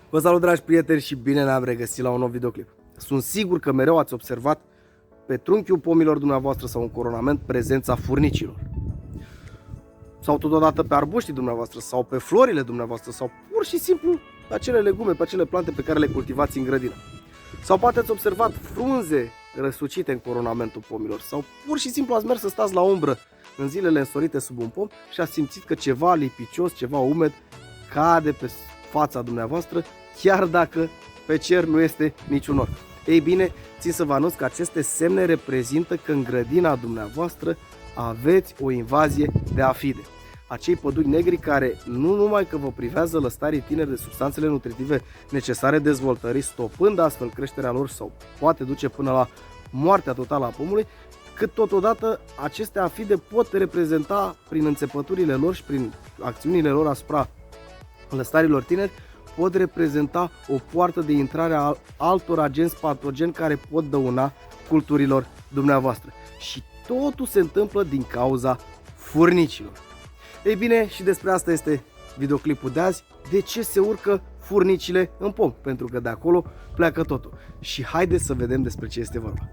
Vă salut, dragi prieteni, și bine ne-am regăsit la un nou videoclip. Sunt sigur că mereu ați observat pe trunchiul pomilor dumneavoastră sau în coronament prezența furnicilor. Sau totodată pe arbuștii dumneavoastră sau pe florile dumneavoastră sau pur și simplu pe acele legume, pe acele plante pe care le cultivați în grădină. Sau poate ați observat frunze răsucite în coronamentul pomilor sau pur și simplu ați mers să stați la umbră în zilele însorite sub un pom și ați simțit că ceva lipicios, ceva umed cade pe fața dumneavoastră, chiar dacă pe cer nu este niciun nor. Ei bine, țin să vă anunț că aceste semne reprezintă că în grădina dumneavoastră aveți o invazie de afide. Acei păduri negri care nu numai că vă privează lăstarii tineri de substanțele nutritive necesare dezvoltării, stopând astfel creșterea lor sau poate duce până la moartea totală a pomului, cât totodată aceste afide pot reprezenta prin înțepăturile lor și prin acțiunile lor asupra lăstarilor tineri, pot reprezenta o poartă de intrare a altor agenți patogeni care pot dăuna culturilor dumneavoastră. Și totul se întâmplă din cauza furnicilor. Ei bine, și despre asta este videoclipul de azi. De ce se urcă furnicile în pom? Pentru că de acolo pleacă totul. Și haideți să vedem despre ce este vorba.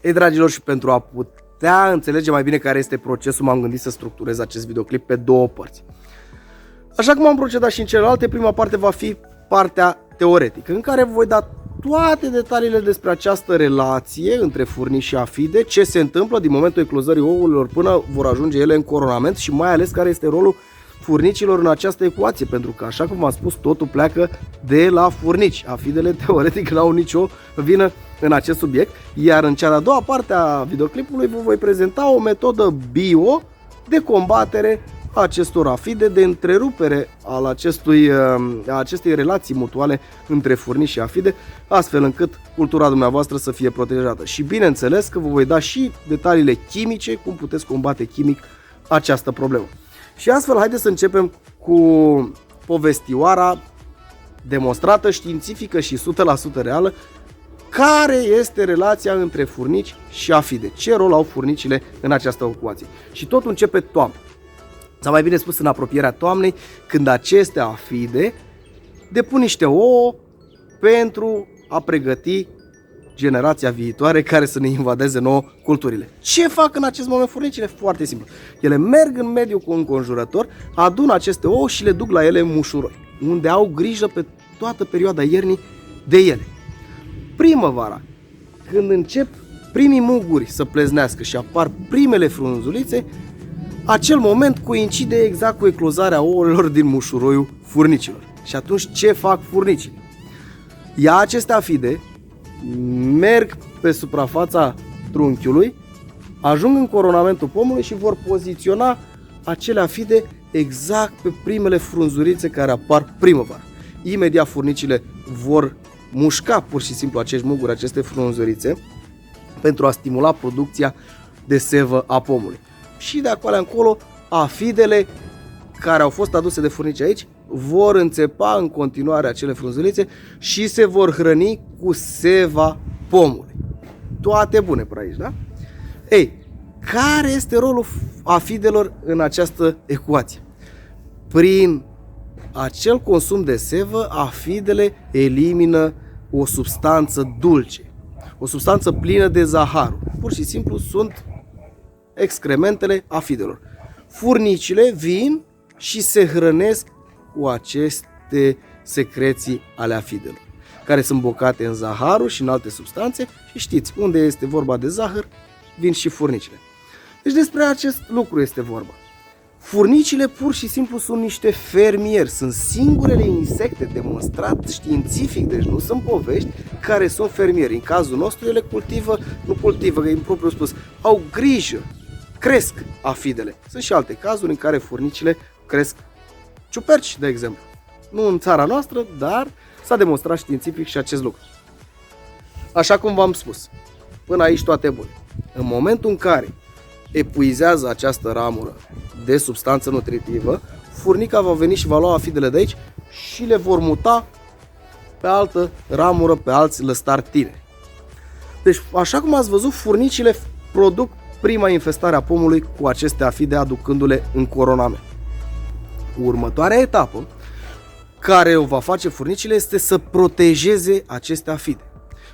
Ei, dragilor, și pentru a putea înțelege mai bine care este procesul, m-am gândit să structurez acest videoclip pe două părți. Așa cum am procedat și în celelalte, prima parte va fi partea teoretică, în care voi da toate detaliile despre această relație între furnici și afide, ce se întâmplă din momentul eclozării ouălor până vor ajunge ele în coronament și mai ales care este rolul furnicilor în această ecuație, pentru că, așa cum am spus, totul pleacă de la furnici. Afidele teoretic n-au nicio vină în acest subiect, iar în cea de-a doua parte a videoclipului vă voi prezenta o metodă bio de combatere a acestor afide, de întrerupere al acestei relații mutuale între furnici și afide, astfel încât cultura dumneavoastră să fie protejată. Și bineînțeles că vă voi da și detaliile chimice, cum puteți combate chimic această problemă. Și astfel, haideți să începem cu povestioara demonstrată științifică și 100% reală. Care este relația între furnici și afide? Ce rol au furnicile în această ecuație? Și totul începe toamna. Sau mai bine spus, în apropierea toamnei, când aceste afide depun niște ouă pentru a pregăti generația viitoare care să ne invadeze nouă culturile. Ce fac în acest moment furnicile? Foarte simplu. Ele merg în mediul înconjurător, adună aceste ouă și le duc la ele în mușuroi, unde au grijă pe toată perioada iernii de ele. Primăvara, când încep primii muguri să pleznească și apar primele frunzulițe, acel moment coincide exact cu eclozarea ouălor din mușuroiul furnicilor. Și atunci ce fac furnicii? Ia aceste afide, merg pe suprafața trunchiului, ajung în coronamentul pomului și vor poziționa acele afide exact pe primele frunzurițe care apar primăvară. Imediat furnicile vor mușca pur și simplu acești muguri, aceste frunzurițe, pentru a stimula producția de sevă a pomului. Și de acolo încolo, afidele care au fost aduse de furnici aici vor înțepa în continuare acele frunzulițe și se vor hrăni cu seva pomului. Toate bune pe aici, da? Ei, care este rolul afidelor în această ecuație? Prin acel consum de sevă, afidele elimină o substanță dulce, o substanță plină de zahar. Pur și simplu sunt excrementele afidelor. Furnicile vin și se hrănesc cu aceste secreții ale afidelor, care sunt bocate în zaharul și în alte substanțe și știți, unde este vorba de zahăr, vin și furnicile. Deci despre acest lucru este vorba. Furnicile pur și simplu sunt niște fermieri, sunt singurele insecte demonstrat științific, deci nu sunt povești, care sunt fermieri. În cazul nostru ele cultivă, că e propriu spus, au grijă, cresc afidele. Sunt și alte cazuri în care furnicile cresc ciuperci, de exemplu. Nu în țara noastră, dar s-a demonstrat științific și acest lucru. Așa cum v-am spus, până aici toate bune. În momentul în care epuizează această ramură de substanță nutritivă, furnica va veni și va lua afidele de aici și le vor muta pe altă ramură, pe alți lăstari tineri. Deci, așa cum ați văzut, furnicile produc prima infestare a pomului cu aceste afide, aducându-le în coronament. Următoarea etapă, care o va face furnicile este să protejeze aceste afide.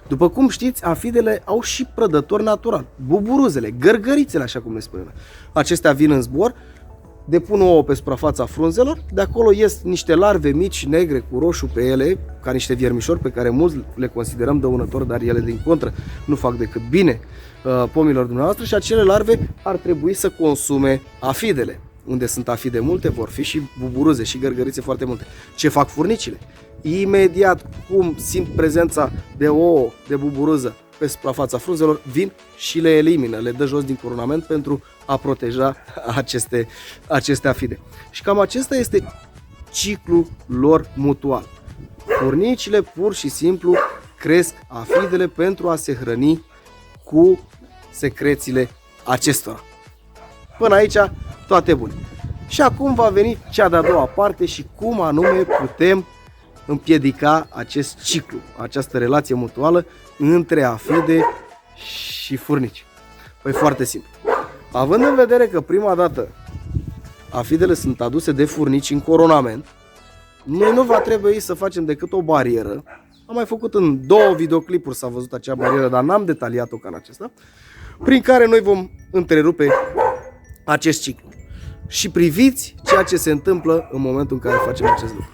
După cum știți, afidele au și prădători natural, buburuzele, gărgărițele, așa cum le spunem. Acestea vin în zbor, depun ouă pe suprafața frunzelor, de acolo ies niște larve mici, negre, cu roșu pe ele, ca niște viermișori pe care mulți le considerăm dăunători, dar ele din contră nu fac decât bine pomilor dumneavoastră și acele larve ar trebui să consume afidele. Unde sunt afide multe, vor fi și buburuze și gărgărițe foarte multe. Ce fac furnicile? Imediat cum simt prezența de ouă, de buburuză pe suprafața frunzelor, vin și le elimină, le dă jos din coronament pentru a proteja aceste afide. Și cam acesta este ciclul lor mutual. Furnicile pur și simplu cresc afidele pentru a se hrăni cu secrețiile acestora. Până aici, toate bune. Și acum va veni cea de-a doua parte și cum anume putem împiedica acest ciclu, această relație mutuală între afide și furnici. Păi foarte simplu. Având în vedere că prima dată afidele sunt aduse de furnici în coronament, noi nu va trebui să facem decât o barieră. Am mai făcut în 2 videoclipuri, s-a văzut acea barieră, dar n-am detaliat-o ca în acesta, prin care noi vom întrerupe acest ciclu. Și priviți ceea ce se întâmplă în momentul în care facem acest lucru.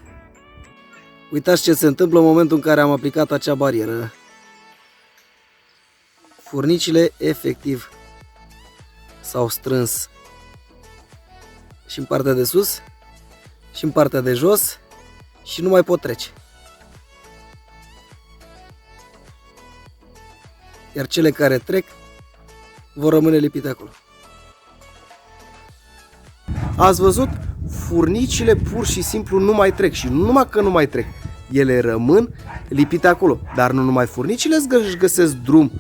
Uitați ce se întâmplă în momentul în care am aplicat acea barieră. Furnicile efectiv s-au strâns și în partea de sus și în partea de jos și nu mai pot trece. Iar cele care trec vor rămâne lipite acolo. Ați văzut? Furnicile pur și simplu nu mai trec și nu numai că nu mai trec, ele rămân lipite acolo. Dar nu numai furnicile își găsesc drum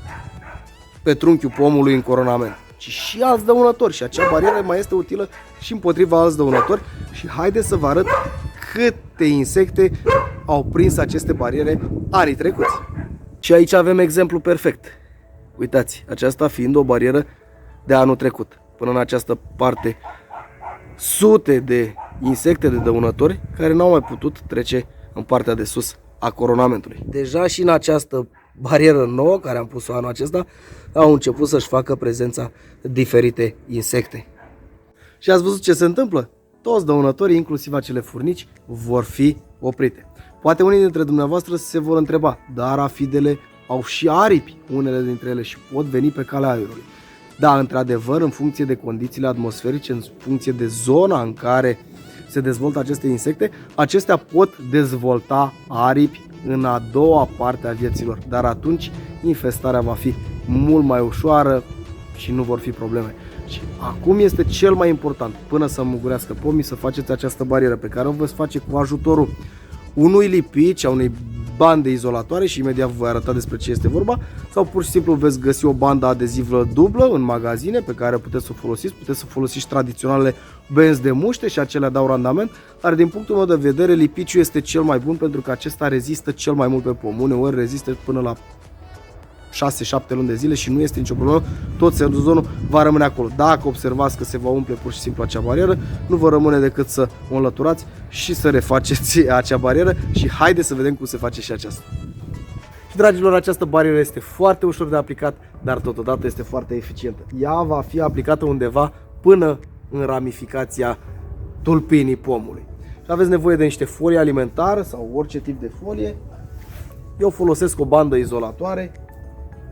pe trunchiul pomului în coronament, ci și alți dăunători și acea barieră mai este utilă și împotriva alți dăunători și haideți să vă arăt câte insecte au prins aceste bariere anii trecuți. Și aici avem exemplu perfect. Uitați, aceasta fiind o barieră de anul trecut. Până în această parte, sute de insecte de dăunători care n-au mai putut trece în partea de sus a coronamentului. Deja și în această barieră nouă care am pus-o anul acesta au început să-și facă prezența diferite insecte. Și ați văzut ce se întâmplă? Toți dăunătorii, inclusiv acele furnici, vor fi oprite. Poate unii dintre dumneavoastră se vor întreba, dar afidele au și aripi, unele dintre ele, și pot veni pe calea aerului. Da, într-adevăr, în funcție de condițiile atmosferice, în funcție de zona în care se dezvoltă aceste insecte, acestea pot dezvolta aripi în a doua parte a vieților, dar atunci infestarea va fi mult mai ușoară și nu vor fi probleme. Și acum este cel mai important, până să înmugurească pomii, să faceți această barieră pe care o veți face cu ajutorul unui lipici, a unei bande izolatoare și imediat vă voi arăta despre ce este vorba, sau pur și simplu veți găsi o bandă adezivă dublă în magazine pe care puteți să o folosiți, puteți să folosiți tradiționalele benzi de muște și acelea dau randament, dar din punctul meu de vedere lipiciul este cel mai bun pentru că acesta rezistă cel mai mult pe pom, uneori rezistă până la 6-7 luni de zile și nu este nicio problemă, tot sezonul va rămâne acolo. Dacă observați că se va umple pur și simplu acea barieră, nu vă rămâne decât să o înlăturați și să refaceți acea barieră și haideți să vedem cum se face și aceasta. Și dragilor, această barieră este foarte ușor de aplicat, dar totodată este foarte eficientă. Ea va fi aplicată undeva până în ramificația tulpinii pomului. Și aveți nevoie de niște folie alimentară sau orice tip de folie. Eu folosesc o bandă izolatoare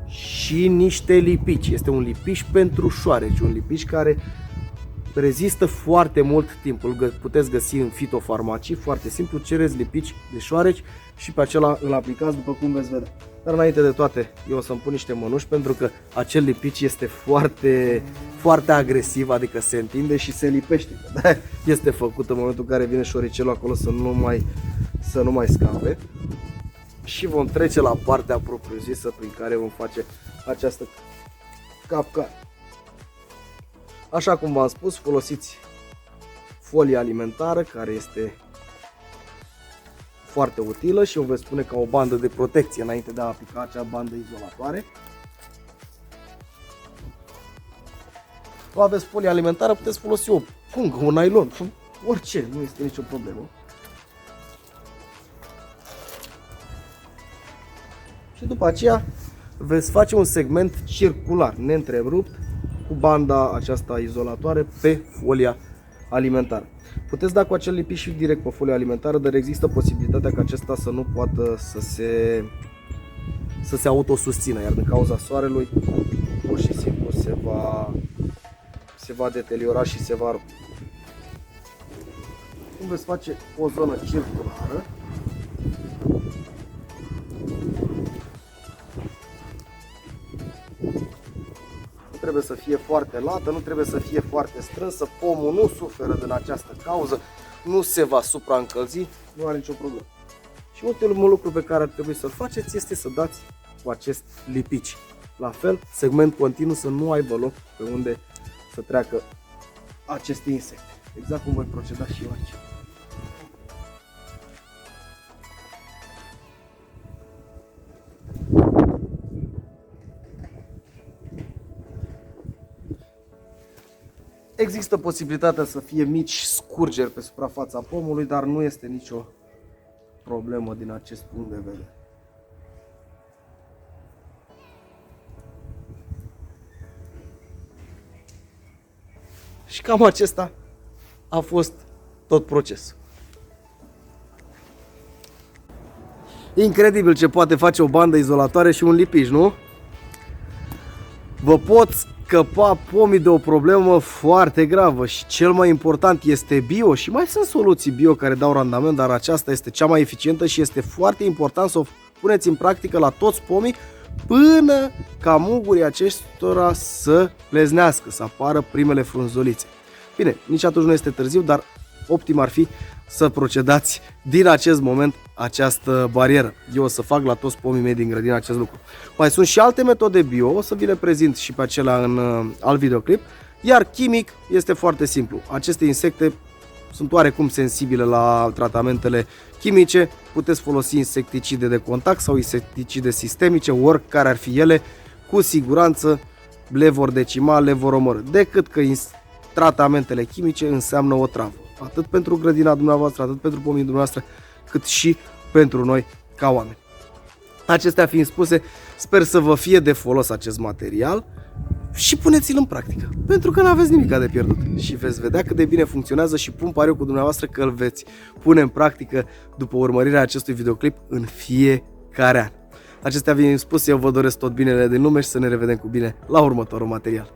și niște lipici. Este un lipiș pentru șoareci, un lipiș care rezistă foarte mult timp. Îl puteți găsi în fitofarmacii, foarte simplu, cereți lipici de șoareci și pe acela îl aplicați după cum veți vedea. Dar înainte de toate, eu o să-mi pun niște mănuși pentru că acel lipici este foarte agresiv, adică se întinde și se lipește. Este făcut în momentul în care vine șoricelul acolo să nu mai scape. Și vom trece la partea propriu-zisă prin care vom face această capcană. Așa cum v-am spus, folosiți folie alimentară care este foarte utilă și o veți spune ca o bandă de protecție înainte de a aplica acea bandă izolatoare. Nu aveți folie alimentară, puteți folosi o pungă, un nylon, orice, nu este nicio problemă. și după aceea veți face un segment circular, neîntrerupt, cu banda aceasta izolatoare pe folia alimentară. Puteți da cu acel lipiș și direct pe folia alimentară, dar există posibilitatea ca acesta să nu poată să se autosusțină, iar din cauza soarelui pur și simplu se va deteriora și se va rupe. Cum veți face o zonă circulară, nu trebuie să fie foarte lată, nu trebuie să fie foarte strânsă, pomul nu suferă din această cauză, nu se va supraîncălzi, nu are nicio problemă. Și ultimul lucru pe care ar trebui să-l faceți este să dați cu acest lipici. La fel, segment continuu, să nu aibă loc pe unde să treacă aceste insecte. Exact cum voi proceda și eu aici. Există posibilitatea să fie mici scurgeri pe suprafața pomului, dar nu este nicio problemă din acest punct de vedere. Și cam acesta a fost tot procesul. Incredibil ce poate face o bandă izolatoare și un lipiș, nu? Vă pot scăpa pomii de o problemă foarte gravă și cel mai important este bio și mai sunt soluții bio care dau randament, dar aceasta este cea mai eficientă și este foarte important să o puneți în practică la toți pomii până ca mugurii acestora să pleznească, să apară primele frunzulițe. Bine, nici atunci nu este târziu, dar optim ar fi să procedați din acest moment această barieră. Eu o să fac la toți pomii mei din grădină acest lucru. Mai sunt și alte metode bio, o să vi le prezint și pe acelea în alt videoclip, iar chimic este foarte simplu. Aceste insecte sunt oarecum sensibile la tratamentele chimice, puteți folosi insecticide de contact sau insecticide sistemice, oricare ar fi ele, cu siguranță le vor decima, le vor omorî, decât că tratamentele chimice înseamnă o travă, atât pentru grădina dumneavoastră, atât pentru pomii dumneavoastră, cât și pentru noi ca oameni. Acestea fiind spuse, sper să vă fie de folos acest material și puneți-l în practică, pentru că nu aveți nimic de pierdut și veți vedea cât de bine funcționează și pun pariu cu dumneavoastră că îl veți pune în practică după urmărirea acestui videoclip în fiecare an. Acestea fiind spuse, eu vă doresc tot binele din lume și să ne revedem cu bine la următorul material.